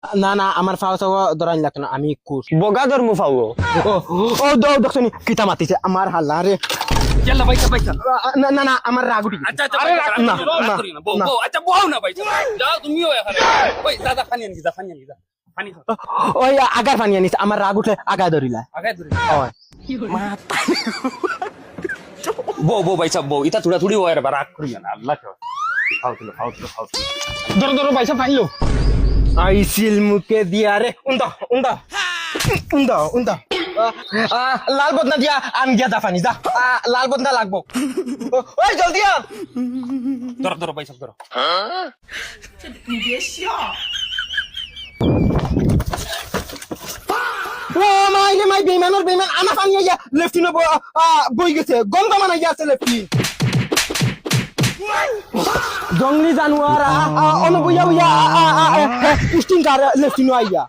না না আমার ফাও চাও ধরান লাগতো না আমি কুস বগা ধর্ম ফাও ও ও দেখছনি কিতা মাতিছে আমার হাল্লা রে চল না ভাই ভাই না না না আমার রাগ উঠি আচ্ছা আচ্ছা ভাই না, না, বউ না। বউ আচ্ছা বউ না ভাই যাও তুমিও এখানে ওই দাদা পানি আনি যা পানি আনি যা পানি খাও ওই আগার পানি আনিস আমার রাগ উঠলে আগা ধরিলা আগে ধরে ওই বউ বউ ভাই সব বউ ইটা থোড়া থোড়ি হয় রে রাগ করি না আল্লাহ কে খাও তুলো খাও তুলো খাও ধরো ধরো পয়সা পাইলো আইসিল মুকে দিয়া রে উন্দা লাল বদনা দিয়া আন গিয়া জাফানি যা লাল বদনা লাগবো ওই জলদি আ ধরো ধরো ভাই সব ধরো ও মাইলে মাই বেমান আনা পানি আইয়া লেফটি নো বই গেছে গঙ্গা মানা গিয়াছে লেফটি জংলি জানুয়ার অন বইয়া বইয়া পুষ্টিং কার লেফটি নো আইয়া